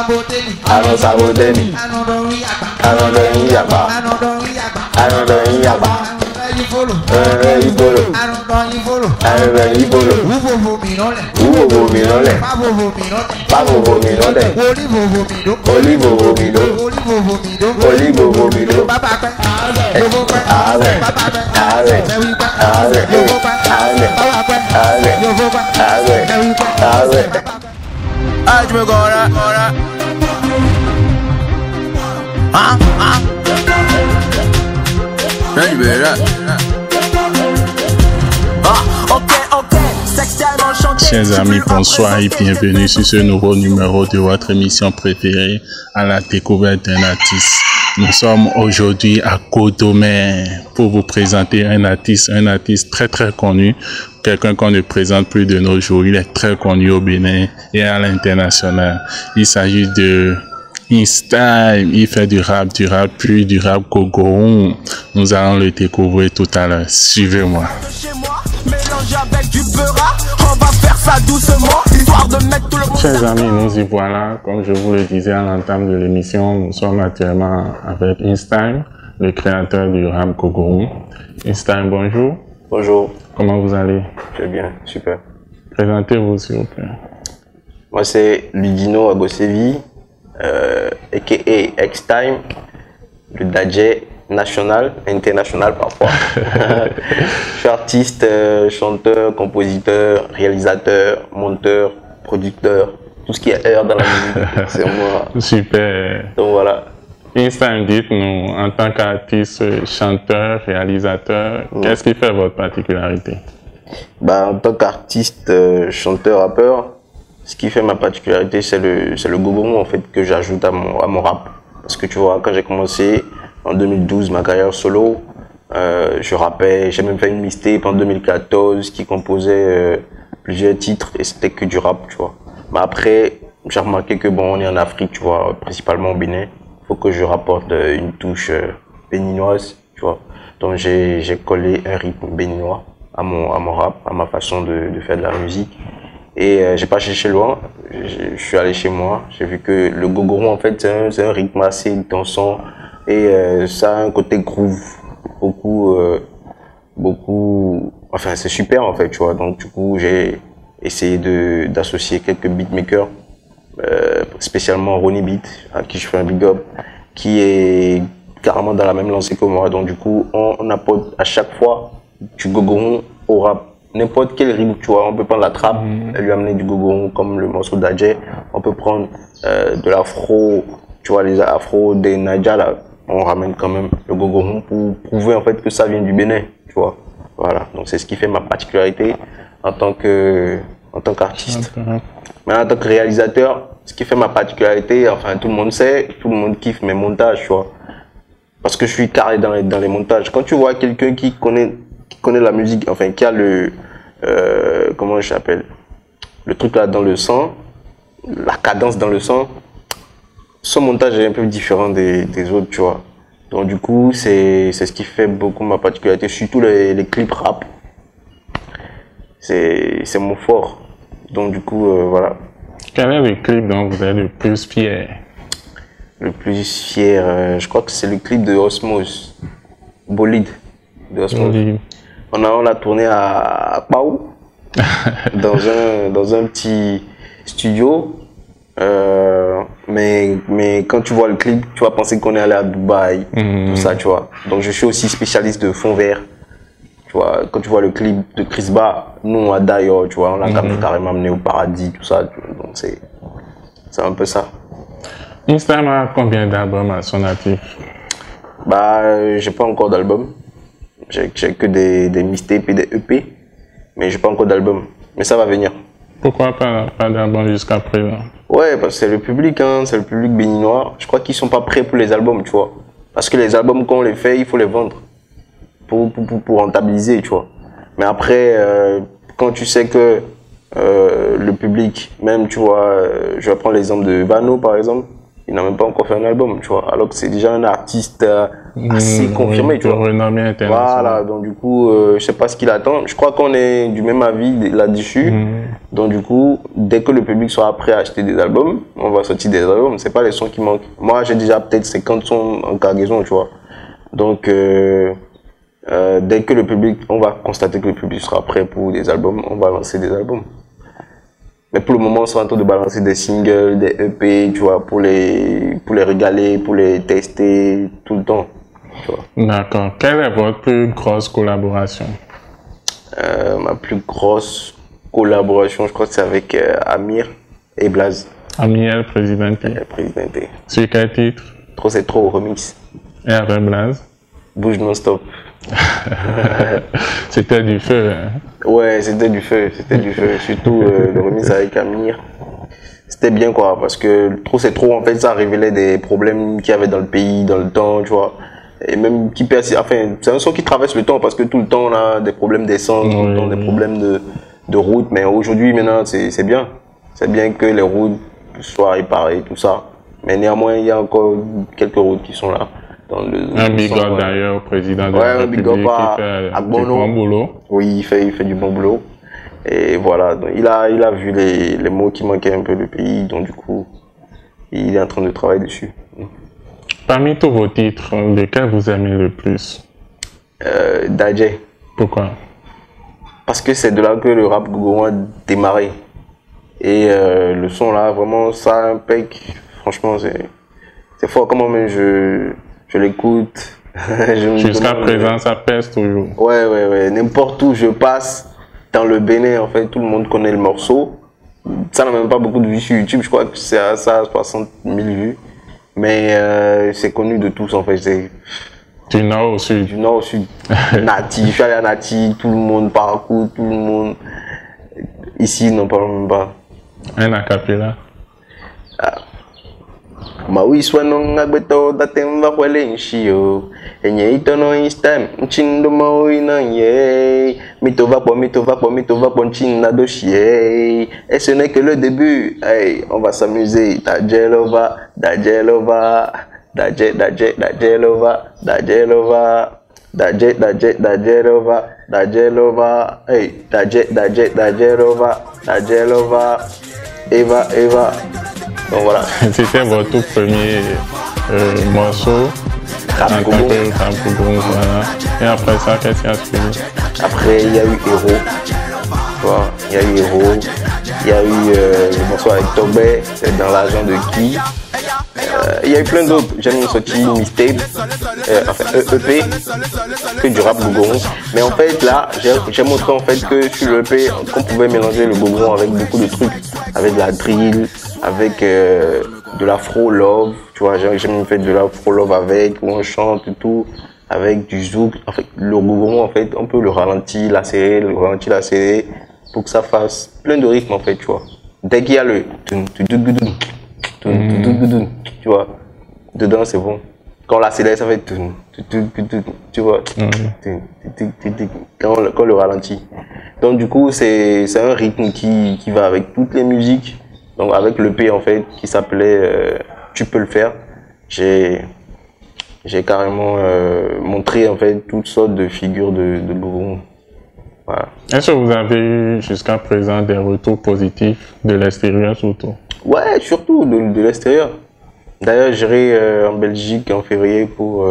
Anu saboteni. Anu yaba. Anu yaba. Ibolo. Uvo minole. Pavo vominole. Olivo vomido. Olivo vomido. Ah, tu me connais. Chers amis, bonsoir et bienvenue sur ce nouveau numéro de votre émission préférée à la découverte d'un artiste. Nous sommes aujourd'hui à Codomé pour vous présenter un artiste très connu, quelqu'un qu'on ne présente plus de nos jours. Il est très connu au Bénin et à l'international. Il s'agit de InStyle. Il fait du rap puis du rap Gogoron. Nous allons le découvrir tout à l'heure. Suivez-moi. Chers amis, nous y voilà. Comme je vous le disais à l'entame de l'émission, nous sommes actuellement avec InStyle, le créateur du rap Gogoron. InStyle, bonjour. Bonjour. Comment vous allez? Très bien, super. Présentez-vous s'il vous plaît. Moi c'est Ludino Agosevi, a.k.a. X-Time, le DJ national, international parfois. Je suis artiste, chanteur, compositeur, réalisateur, monteur, producteur, tout ce qui est air dans la musique, c'est moi. Super. Donc voilà. InStyle, dites-nous, en tant qu'artiste, chanteur, réalisateur, qu'est-ce qui fait votre particularité? En tant qu'artiste, chanteur, rappeur, ce qui fait ma particularité, c'est le gogoron en fait que j'ajoute à mon rap. Parce que tu vois, quand j'ai commencé en 2012 ma carrière solo, je rappais, j'ai même fait une mixtape en 2014 qui composait plusieurs titres et c'était que du rap, tu vois. Mais après, j'ai remarqué que bon, on est en Afrique, tu vois, principalement au Bénin. Il faut que je rapporte une touche béninoise, tu vois. Donc j'ai collé un rythme béninois à mon rap, à ma façon de faire de la musique. Et j'ai pas cherché loin, je suis allé chez moi, j'ai vu que le gogoron en fait c'est un rythme assez dansant et ça a un côté groove, beaucoup, enfin c'est super en fait, tu vois. Donc du coup j'ai essayé d'associer quelques beatmakers, spécialement Ronnie Beat, à qui je fais un big up, qui est carrément dans la même lancée que moi. Donc du coup on apporte à chaque fois du gogoron au rap. N'importe quel rythme, tu vois, on peut prendre la trappe et lui amener du gogoron comme le morceau d'Adjé. On peut prendre de l'afro, tu vois, les afros des Naija là, on ramène quand même le gogoron pour prouver en fait que ça vient du Bénin, tu vois. Voilà, donc c'est ce qui fait ma particularité en tant qu'artiste. Mais en tant que réalisateur, ce qui fait ma particularité, enfin tout le monde sait, tout le monde kiffe mes montages, tu vois. Parce que je suis carré dans les montages. Quand tu vois quelqu'un qui connaît la musique, enfin qui a comment je l'appelle, le truc là dans le sang, la cadence dans le sang, son montage est un peu différent des autres, tu vois. Donc du coup c'est ce qui fait beaucoup ma particularité, surtout les clips rap, c'est mon fort. Donc du coup voilà. Quel est le clip dont vous êtes le plus fier? Le plus fier, je crois que c'est le clip de Osmose, Bolide de Osmose. On l'a tourné à Pau, dans un petit studio. Mais quand tu vois le clip, tu vas penser qu'on est allé à Dubaï, tout ça, tu vois. Donc je suis aussi spécialiste de fond vert. Tu vois, quand tu vois le clip de Chris Ba, nous à Dayo, tu vois, on l'a carrément amené au paradis, tout ça. Donc c'est un peu ça. InStyle a combien d'albums à son actif? J'ai pas encore d'album. J'ai que des mixtapes et des EP, mais j'ai pas encore d'album. Mais ça va venir. Pourquoi pas d'album jusqu'à présent? Ouais, parce que c'est le public, hein, c'est le public béninois. Je crois qu'ils sont pas prêts pour les albums, tu vois. Parce que les albums, quand on les fait, il faut les vendre pour rentabiliser, tu vois. Mais après, quand tu sais que le public, même, tu vois, je vais prendre l'exemple de Vano, par exemple. il n'a même pas encore fait un album, tu vois. Alors que c'est déjà un artiste assez confirmé, tu vois. Renommé international. Voilà, donc du coup, je sais pas ce qu'il attend. Je crois qu'on est du même avis là-dessus. Donc du coup, dès que le public sera prêt à acheter des albums, on va sortir des albums. C'est pas les sons qui manquent. Moi, j'ai déjà peut-être 50 sons en cargaison, tu vois. Donc, dès que le public, on va constater que le public sera prêt pour des albums, on va lancer des albums. Mais pour le moment, on sera en train de balancer des singles, des EP, tu vois, pour les régaler, pour les tester tout le temps. D'accord. Quelle est votre plus grosse collaboration? Ma plus grosse collaboration, je crois que c'est avec Amir et Blaze. Amir, Presidente. Presidente. Sur quel titre? Trop c'est trop, remix. Et avec Blaze? Bouge non-stop. C'était du feu. Hein? Ouais, c'était du feu, surtout le remix avec Amir. C'était bien quoi, parce que trop c'est trop, en fait, ça révélait des problèmes qu'il y avait dans le pays, dans le temps, tu vois. Et même qui persiste, enfin, c'est un son qui traverse le temps, parce que tout le temps on a des problèmes d'essence, tout le temps des problèmes de route, mais aujourd'hui maintenant c'est bien. C'est bien que les routes soient réparées, tout ça. Mais néanmoins, il y a encore quelques routes qui sont là. Un big up d'ailleurs au président de la République qui fait du bon boulot. Oui, il fait du bon boulot. Et voilà, donc il a vu les mots qui manquaient un peu le pays, donc du coup, il est en train de travailler dessus. Parmi tous vos titres, lequel vous aimez le plus? Dadje. Pourquoi? Parce que c'est de là que le rap gogo a démarré. Et le son là, vraiment, ça impec. Franchement, c'est fort. Comment même je l'écoute. Jusqu'à présent, ça pèse toujours. Ouais. N'importe où je passe, dans le Bénin, en fait, tout le monde connaît le morceau. Ça n'a même pas beaucoup de vues sur YouTube. Je crois que c'est à ça 60 000 vues. Mais c'est connu de tous, en fait. Du nord au sud. Du nord au sud. Nati, je suis allé à Nati, tout le monde parcourt, tout le monde. Ici, n'en parle même pas. Un acapella. Maui swano ngagbeto datemba kwele nshio enye itono instam nchindo maui na ye mitova po nchina dossier et ce n'est que le début. Hey, on va s'amuser. Dajelova Dajelova hey Eva. Donc voilà. C'était votre tout premier morceau en tant que rap gogo, voilà. Et après ça, qu'est-ce qu'il y a suivi? Après, il y a eu Héros. Tu vois, il y a eu Héros. Il y a eu le morceau avec Tobé, dans l'argent de qui. Il y a eu plein d'autres. J'ai même sorti Mixtape, enfin EP, que du rap gogo. Mais en fait, là, j'ai montré en fait que sur le EP, qu'on pouvait mélanger le gogo avec beaucoup de trucs. Avec de la drill, avec de l'afro love, tu vois, j'ai même fait de l'afro love avec, où on chante et tout, avec du zouk. En fait, le gogo, en fait, on peut le ralentir, l'acélérer, pour que ça fasse plein de rythmes, en fait, tu vois. Dès qu'il y a le tu vois, dedans c'est bon. Quand on l'accélère, ça fait tu vois, quand le ralentit. Donc du coup, c'est un rythme qui va avec toutes les musiques. Donc avec l'EP en fait, qui s'appelait Tu peux le faire, j'ai carrément montré en fait toutes sortes de figures de gogo. Voilà. Est-ce que vous avez eu jusqu'à présent des retours positifs de l'extérieur surtout? Ouais, surtout de l'extérieur. D'ailleurs, j'irai en Belgique en février pour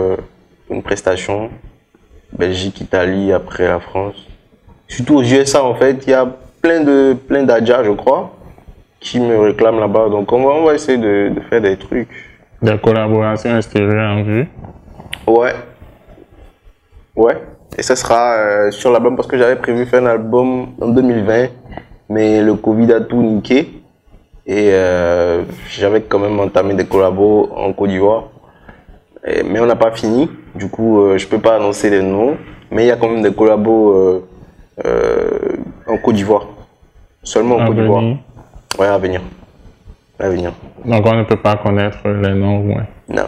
une prestation. Belgique, Italie, après la France. Surtout aux USA, en fait, il y a plein d'adjas, je crois, qui me réclament là-bas. Donc, on va essayer de faire des trucs. Des collaborations extérieures en vue? Ouais. Et ça sera sur l'album parce que j'avais prévu faire un album en 2020, mais le Covid a tout niqué. Et j'avais quand même entamé des collabos en Côte d'Ivoire. Mais on n'a pas fini. Du coup, je peux pas annoncer les noms. Mais il y a quand même des collabos en Côte d'Ivoire. Seulement en Côte d'Ivoire. Ouais, à venir. Donc on ne peut pas connaître les noms au moins. Non.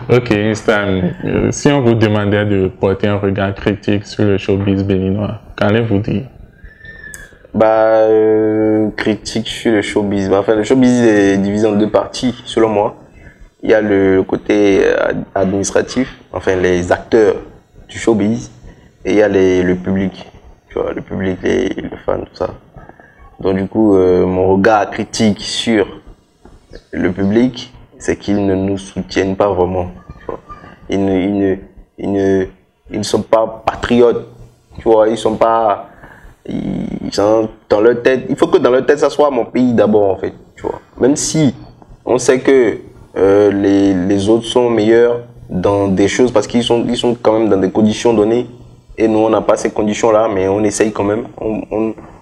Ok, Stan. Si on vous demandait de porter un regard critique sur le showbiz béninois, qu'allez-vous dire? Critique sur le showbiz. Enfin, le showbiz est divisé en deux parties, selon moi. Il y a le côté administratif, enfin les acteurs du showbiz, et il y a le public, tu vois, le public, les fans, tout ça. Donc du coup, mon regard critique sur le public, c'est qu'ils ne nous soutiennent pas vraiment. Tu vois. Ils ne sont pas patriotes, tu vois, ils sont dans leur tête. Il faut que dans leur tête, ça soit mon pays d'abord, en fait, tu vois. Même si on sait que les autres sont meilleurs dans des choses parce qu'ils sont quand même dans des conditions données et nous on n'a pas ces conditions là, mais on essaye quand même,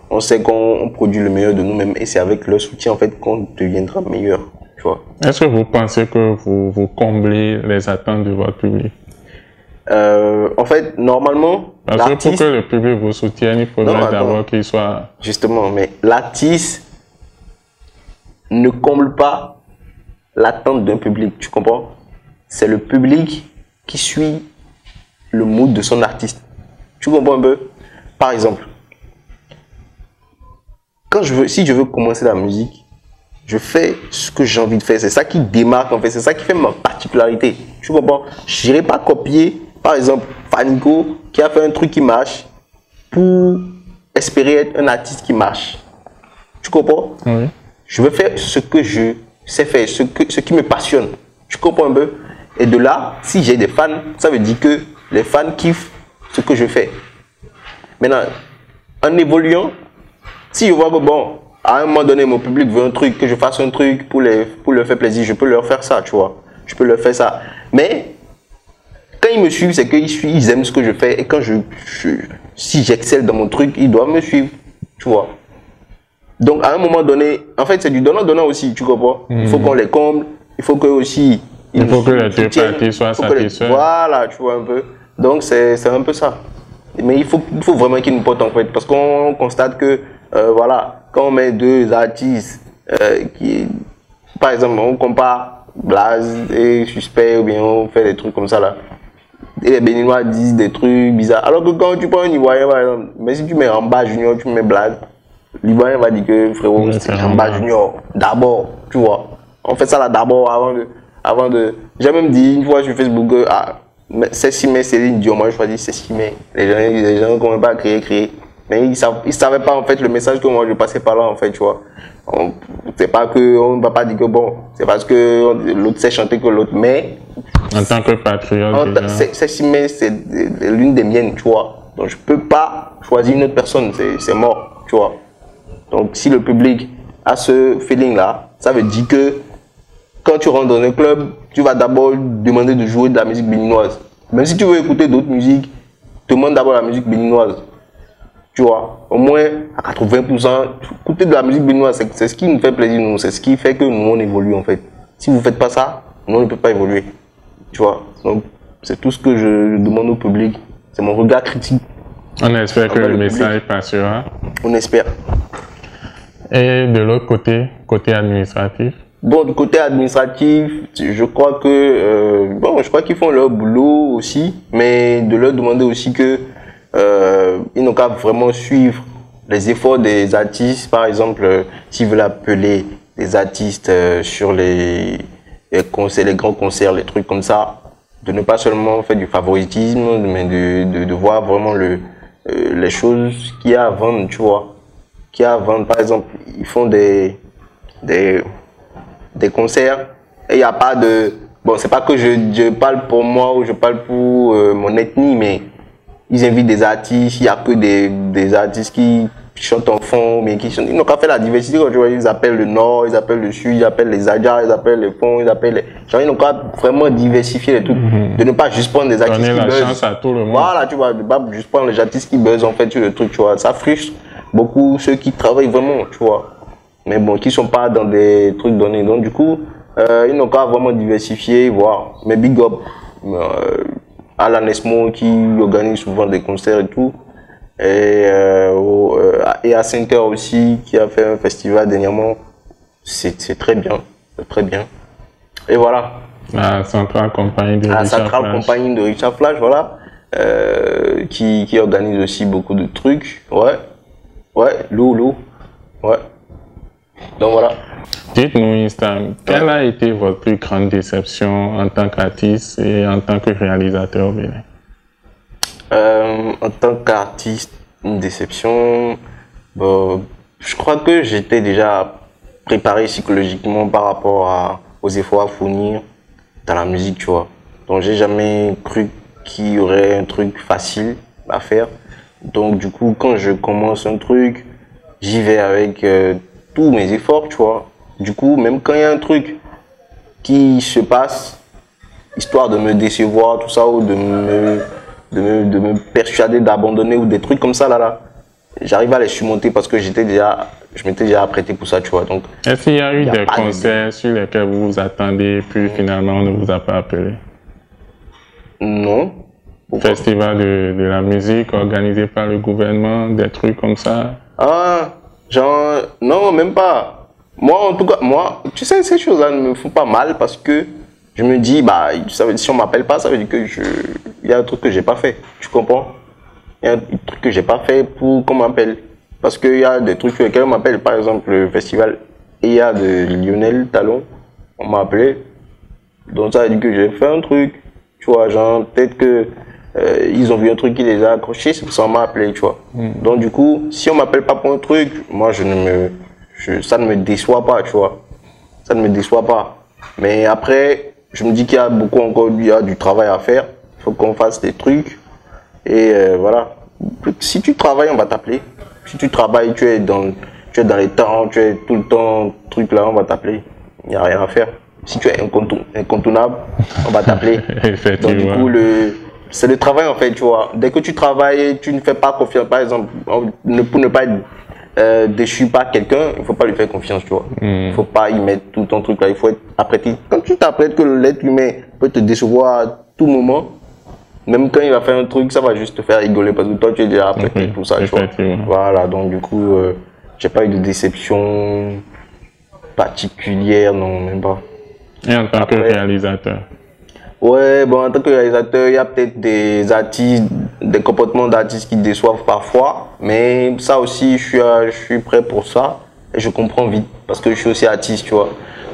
on sait qu'on produit le meilleur de nous-mêmes et c'est avec leur soutien en fait qu'on deviendra meilleur, tu vois. Est-ce que vous pensez que vous comblez les attentes de votre public? En fait, normalement, parce que pour que le public vous soutienne, il faudrait d'abord qu'il soit... Justement, mais l'artiste ne comble pas l'attente d'un public, tu comprends? C'est le public qui suit le mood de son artiste. Tu comprends un peu? Par exemple, si je veux commencer la musique, je fais ce que j'ai envie de faire. C'est ça qui démarque en fait, c'est ça qui fait ma particularité. Tu comprends? Je n'irai pas copier, par exemple, Fanico qui a fait un truc qui marche pour espérer être un artiste qui marche. Tu comprends? Oui. Je veux faire ce que je sais faire, ce qui me passionne. Tu comprends un peu? Et de là, si j'ai des fans, ça veut dire que les fans kiffent ce que je fais. Maintenant, en évoluant, si je vois que bon, à un moment donné, mon public veut un truc, que je fasse un truc pour leur faire plaisir, je peux leur faire ça, tu vois. Je peux leur faire ça. Mais, quand ils me suivent, c'est qu'ils aiment ce que je fais. Et quand si j'excelle dans mon truc, ils doivent me suivre, tu vois. Donc, à un moment donné, en fait, c'est du donnant-donnant aussi, tu comprends? Il faut qu'on les comble, il faut que aussi... Il faut que les deux parties soient satisfaits. Voilà, tu vois un peu. Donc, c'est un peu ça. Mais il faut vraiment qu'ils nous portent en fait. Parce qu'on constate que, voilà, quand on met deux artistes par exemple, on compare Blaze et Suspect, ou bien on fait des trucs comme ça là. Et les Béninois disent des trucs bizarres. Alors que quand tu prends un Ivoirien, par exemple, mais si tu mets Ramba Junior, tu mets Blaze, l'Ivoirien va dire que frérot, c'est Ramba Junior. D'abord, tu vois. On fait ça là d'abord avant de... J'ai même dit une fois sur Facebook que c'est Céline Dion, moi je choisis c'est Céline. Les gens ne connaissent pas créer. Mais ils savaient pas en fait le message que moi je passais par là en fait, tu vois. C'est pas que on ne va pas dire que bon, c'est parce que l'autre sait chanter que l'autre, mais en tant que patriote, c'est Céline, c'est l'une des miennes, tu vois. Donc je peux pas choisir une autre personne, c'est mort, tu vois. Donc si le public a ce feeling là, ça veut dire que quand tu rentres dans un club, tu vas d'abord demander de jouer de la musique béninoise. Même si tu veux écouter d'autres musiques, demande d'abord la musique béninoise. Tu vois, au moins à 80%, écouter de la musique béninoise, c'est ce qui nous fait plaisir, nous. C'est ce qui fait que nous, on évolue en fait. Si vous ne faites pas ça, nous, on ne peut pas évoluer. Tu vois, donc c'est tout ce que je demande au public. C'est mon regard critique. On espère que le message passera. On espère. Et de l'autre côté, côté administratif? Bon, du côté administratif, je crois que je crois qu'ils font leur boulot aussi, mais de leur demander aussi que ils n'ont qu'à vraiment suivre les efforts des artistes. Par exemple, s'ils veulent appeler des artistes sur les concerts, les grands concerts, les trucs comme ça, de ne pas seulement faire du favoritisme, mais de voir vraiment les choses qu'il y a à vendre, tu vois. Qu'il y a à vendre. Par exemple, ils font des concerts et il n'y a pas de... Bon, c'est pas que je parle pour moi ou je parle pour mon ethnie, mais ils invitent des artistes, il n'y a que des artistes qui chantent en fond, mais qui chantent... Ils n'ont qu'à faire la diversité, quand tu vois, ils appellent le nord, ils appellent le sud, ils appellent les Adjas, ils appellent les fonds, ils appellent les... Genre, ils n'ont qu'à vraiment diversifier les trucs, de ne pas juste prendre des artistes qui buzzent. Donner la chance à tout le monde. Voilà, tu vois, de ne pas juste prendre les artistes qui buzzent en fait sur le truc, tu vois. Ça frustre beaucoup ceux qui travaillent vraiment, tu vois. Mais bon, qui ne sont pas dans des trucs donnés. Donc du coup, ils n'ont qu'à vraiment diversifier, voir. Mais big up à Alan Esmo qui organise souvent des concerts et tout. Et à 5 heures aussi, qui a fait un festival dernièrement. C'est très bien, très bien. Et voilà. La Centrale Compagnie de Richard Flash. La Centrale Compagnie de Richard Flash, voilà. Qui organise aussi beaucoup de trucs, ouais. Ouais, Lou. Ouais. Donc voilà. Dites-nous, Instam, quelle a été votre plus grande déception en tant qu'artiste et en tant que réalisateur au Bénin? En tant qu'artiste, une déception, bon, je crois que j'étais déjà préparé psychologiquement par rapport aux efforts à fournir dans la musique, tu vois. Donc j'ai jamais cru qu'il y aurait un truc facile à faire. Donc du coup, quand je commence un truc, j'y vais avec tous mes efforts, tu vois. Du coup, même quand il y a un truc qui se passe, histoire de me décevoir, tout ça, ou de me persuader d'abandonner ou des trucs comme ça, j'arrive à les surmonter parce que je m'étais déjà apprêté pour ça, tu vois. Donc, est-ce qu'il y a eu des concerts sur lesquels vous vous attendez, puis finalement on ne vous a pas appelé? Non. Pourquoi? Festival de la musique organisé par le gouvernement, des trucs comme ça? Ah, genre, non, même pas. Moi, en tout cas, tu sais, ces choses-là ne me font pas mal parce que je me dis, bah, si on m'appelle pas, ça veut dire que il y a un truc que j'ai pas fait. Tu comprends? Il y a un truc que j'ai pas fait pour qu'on m'appelle. Parce qu'il y a des trucs sur lesquels on m'appelle, par exemple le festival EA de Lionel Talon, on m'a appelé. Donc ça veut dire que j'ai fait un truc, tu vois, genre peut-être que ils ont vu un truc qui les a accrochés, c'est pour ça qu'on m'a appelé, tu vois. Donc du coup, si on m'appelle pas pour un truc, moi ça ne me déçoit pas, tu vois. Ça ne me déçoit pas. Mais après, je me dis qu'il y a il y a du travail à faire. Il faut qu'on fasse des trucs. Et voilà. Si tu travailles, on va t'appeler. Si tu travailles, tu es dans les temps, tu es tout le temps, truc là, on va t'appeler. Il n'y a rien à faire. Si tu es incontournable, on va t'appeler. Donc du coup, c'est le travail en fait, tu vois. Dès que tu travailles, tu ne fais pas confiance. Par exemple, pour ne pas être déçu par quelqu'un, il ne faut pas lui faire confiance, tu vois. Il ne faut pas y mettre tout ton truc là. Il faut être apprêté. Quand tu t'apprêtes que l'être humain peut te décevoir à tout moment, même quand il va faire un truc, ça va juste te faire rigoler parce que toi tu es déjà apprêté pour ça, tu vois. Voilà, donc du coup, j'ai pas eu de déception particulière, non, même pas. Et en tant que réalisateur? Ouais, bon, en tant que réalisateur, il y a peut-être des artistes, des comportements d'artistes qui déçoivent parfois, mais ça aussi, je suis prêt pour ça et je comprends vite parce que je suis aussi artiste, tu vois.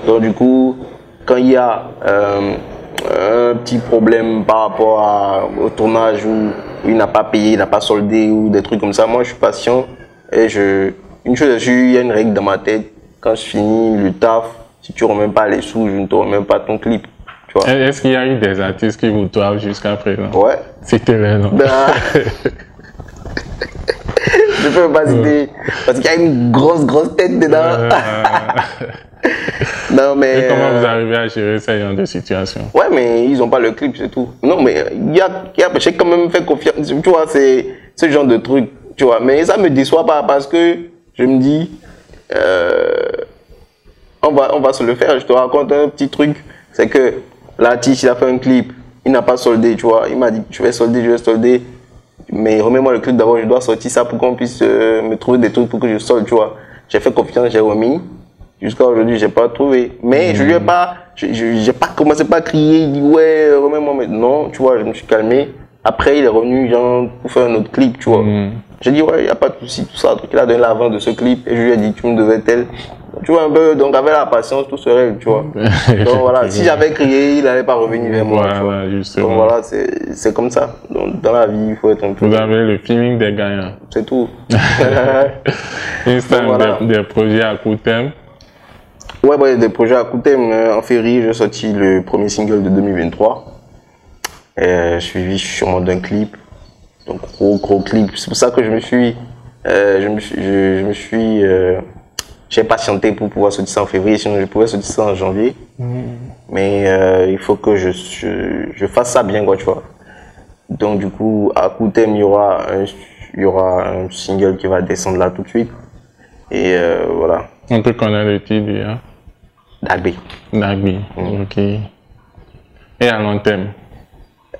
Donc du coup, quand il y a un petit problème par rapport au tournage où il n'a pas payé, il n'a pas soldé ou des trucs comme ça, moi je suis patient et une chose est sûre, il y a une règle dans ma tête, quand je finis le taf, si tu ne remets pas les sous, je ne te remets pas ton clip. Est-ce qu'il y a eu des artistes qui vous doivent jusqu'à présent? Ouais. C'était les noms. Je peux pas citer parce qu'il y a une grosse tête dedans. Non, mais. Et comment vous arrivez à gérer ce genre de situation? Ouais, mais ils n'ont pas le clip, c'est tout. Non, mais j'ai quand même fait confiance. Tu vois, c'est ce genre de truc, tu vois. Mais ça me déçoit pas parce que je me dis, on va se le faire. Je te raconte un petit truc. C'est que l'artiste, il a fait un clip. Il n'a pas soldé, tu vois. Il m'a dit, je vais solder. Mais remets-moi le clip d'abord, je dois sortir ça pour qu'on puisse me trouver des trucs pour que je solde, tu vois. J'ai fait confiance, j'ai remis. Jusqu'à aujourd'hui, j'ai pas trouvé. Mais je lui ai pas, j'ai pas commencé par crier, il dit ouais, remets-moi. Mais non, tu vois, je me suis calmé. Après, il est revenu, genre, pour faire un autre clip, tu vois. J'ai dit ouais, il n'y a pas de souci, tout ça. Donc, il a donné l'avance de ce clip et je lui ai dit, tu me devais tel. Tu vois un peu, donc avec la patience, tout serait, tu vois. Donc voilà, si j'avais crié, il n'allait pas revenir vers moi. Voilà, justement. Donc voilà, c'est comme ça. Donc dans la vie, il faut être un peu. Vous avez le feeling des gagnants. C'est tout. Des projets à court terme? Ouais, des projets à court terme. En février, j'ai sorti le premier single de 2023. Suivi sûrement d'un clip. Donc gros clip. C'est pour ça que j'ai patienté pour pouvoir sortir ça en février, sinon je pouvais sortir ça en janvier. Mais il faut que je fasse ça bien, quoi, tu vois. Donc du coup, à court terme, il y aura un single qui va descendre là tout de suite. Et voilà. On peut connaître le titre, hein? Dagby. Dagby, ok. Et à long terme?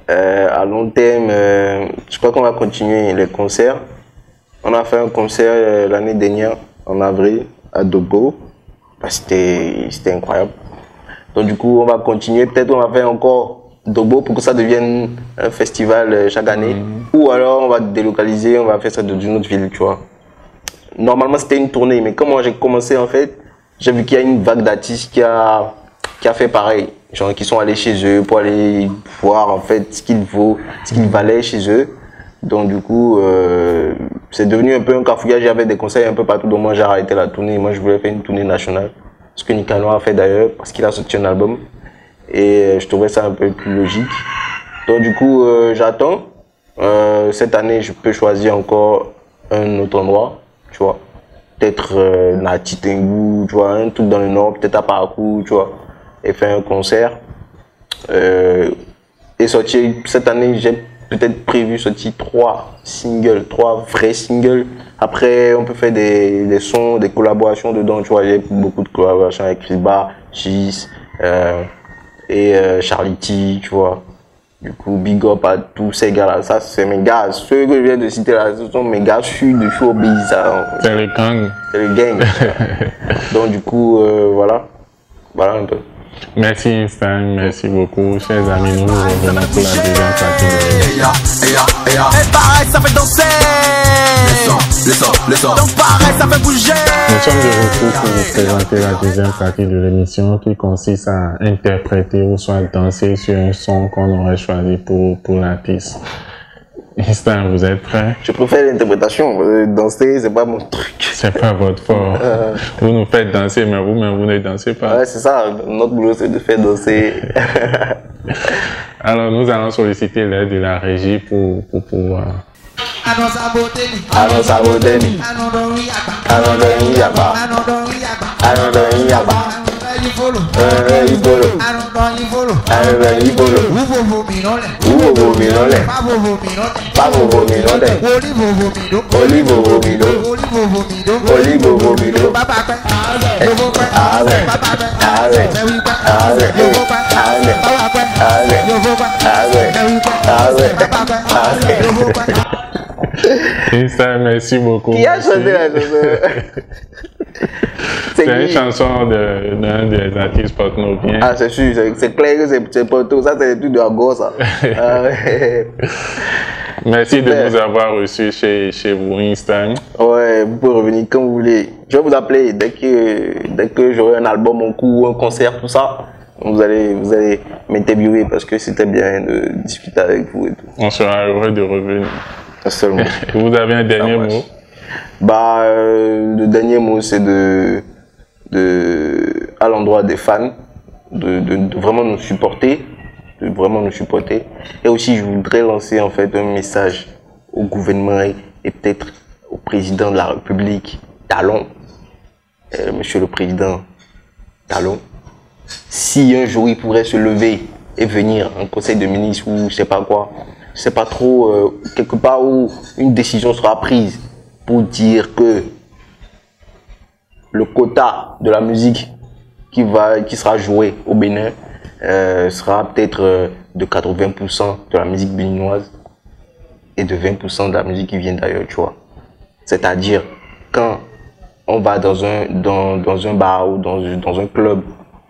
À long terme, je crois qu'on va continuer les concerts. On a fait un concert l'année dernière, en avril, à Dogo. C'était incroyable. Donc du coup, on va continuer. Peut-être on va faire encore Dogo pour que ça devienne un festival chaque année. Ou alors on va délocaliser, on va faire ça dans une autre ville, tu vois. normalement c'était une tournée, mais comment j'ai commencé en fait, j'ai vu qu'il y a une vague d'artistes qui a fait pareil. Genre qui sont allés chez eux pour aller voir en fait ce qu'il valait chez eux. Donc du coup, c'est devenu un peu un cafouillage. J'avais des conseils un peu partout, donc moi j'ai arrêté la tournée. Moi je voulais faire une tournée nationale. Ce que Nicanor a fait d'ailleurs, parce qu'il a sorti un album. Et je trouvais ça un peu plus logique. Donc du coup, j'attends. Cette année, je peux choisir encore un autre endroit, tu vois. Peut-être Nati Tengu, tu vois, un truc dans le nord, peut-être à Parakou, tu vois. Et faire un concert. Et sortir, cette année, j'ai peut-être prévu sortir 3 vrais singles. Après, on peut faire des sons, des collaborations dedans, tu vois. J'ai beaucoup de collaborations avec Chris Bar, Gis, et Charlie T, tu vois. Du coup, big up à tous ces gars-là. Ça, c'est mes gars. Ceux que je viens de citer là, ce sont mes gars sud de showbiz. C'est le gang. C'est le gang. Donc, du coup, voilà. Voilà un peu. Merci Einstein, merci beaucoup. Chers amis, nous revenons pour la deuxième partie de l'émission. Et pareil, ça fait danser. Donc pareil, ça fait bouger. Nous sommes de retour pour vous présenter la deuxième partie de l'émission qui consiste à interpréter ou soit danser sur un son qu'on aurait choisi pour l'artiste. Einstein, vous êtes prêts? Je préfère l'interprétation. Danser, c'est pas mon truc. C'est pas votre fort. Vous nous faites danser, mais vous-même, vous ne dansez pas. Ouais, c'est ça. Notre boulot, c'est de faire danser. Alors, nous allons solliciter l'aide de la régie pour pouvoir... Merci beaucoup. Qui a chanté la chanson? C'est une chanson d'un des artistes porte-noviens. Ah, c'est sûr, c'est clair que c'est Porto. Ça, c'est tout de la gosse, ça. Merci super de nous avoir reçus chez vous, Einstein. Ouais, vous pouvez revenir quand vous voulez. Je vais vous appeler dès que j'aurai un album en cours, un concert, tout ça. Vous allez m'interviewer parce que c'était bien de discuter avec vous et tout. On sera heureux de revenir. Seulement. Vous avez un dernier mot? Bah, le dernier mot, c'est à l'endroit des fans, de vraiment nous supporter, Et aussi, je voudrais lancer en fait un message au gouvernement et peut-être au président de la République, Talon, Monsieur le Président Talon. Si un jour il pourrait se lever et venir en conseil de ministres ou je sais pas quoi, je sais pas trop, quelque part où une décision sera prise pour dire que le quota de la musique qui sera joué au Bénin sera peut-être de 80% de la musique béninoise et de 20% de la musique qui vient d'ailleurs, tu vois. C'est-à-dire, quand on va dans un bar ou dans un club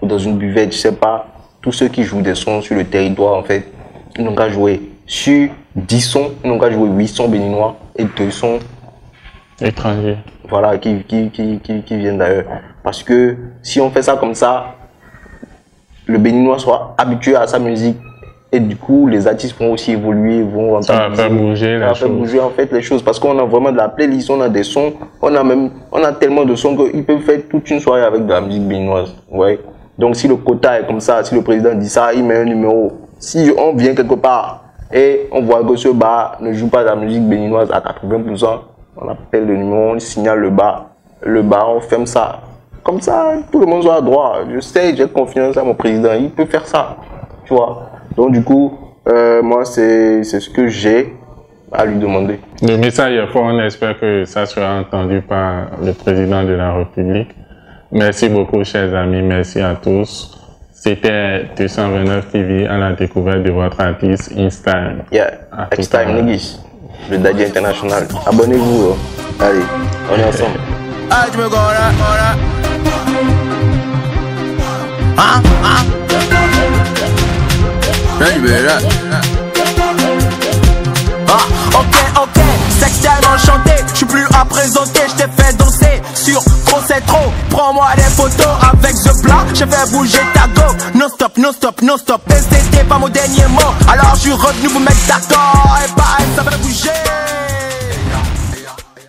ou dans une buvette, je sais pas, tous ceux qui jouent des sons sur le territoire, en fait, ils n'ont qu'à jouer sur 10 sons, ils n'ont qu'à jouer 8 sons béninois et 2 sons étrangers. Voilà, qui viennent d'ailleurs. Parce que si on fait ça comme ça, le béninois sera habitué à sa musique et du coup les artistes vont aussi évoluer, vont ça va faire bouger en fait les choses parce qu'on a vraiment de la playlist, on a des sons, on a tellement de sons qu'ils peuvent faire toute une soirée avec de la musique béninoise. Ouais. Donc si le quota est comme ça, si le président dit ça, il met un numéro. Si on vient quelque part et on voit que ce bar ne joue pas de la musique béninoise à 80%, on appelle le numéro, on signale le bar, on ferme ça. Comme ça, tout le monde sera droit. Je sais, j'ai confiance à mon président, il peut faire ça, tu vois. Donc du coup, moi c'est ce que j'ai à lui demander. Le message est fort, on espère que ça sera entendu par le président de la République. Merci beaucoup chers amis, merci à tous. C'était 229 TV à la découverte de votre artiste Einstein. Yeah, Einstein Nigis, le Daddy International. Abonnez-vous, allez, on est ensemble. Ah, je me gora. Ok, sexuellement chanté, je suis plus à présenter, je t'ai fait danser. c'est trop. Prends-moi des photos avec ce plat, je fais bouger ta go. Non stop, non stop, non stop, et c'était pas mon dernier mot. Alors je suis revenu vous mettre d'accord, et pareil ça fait bouger.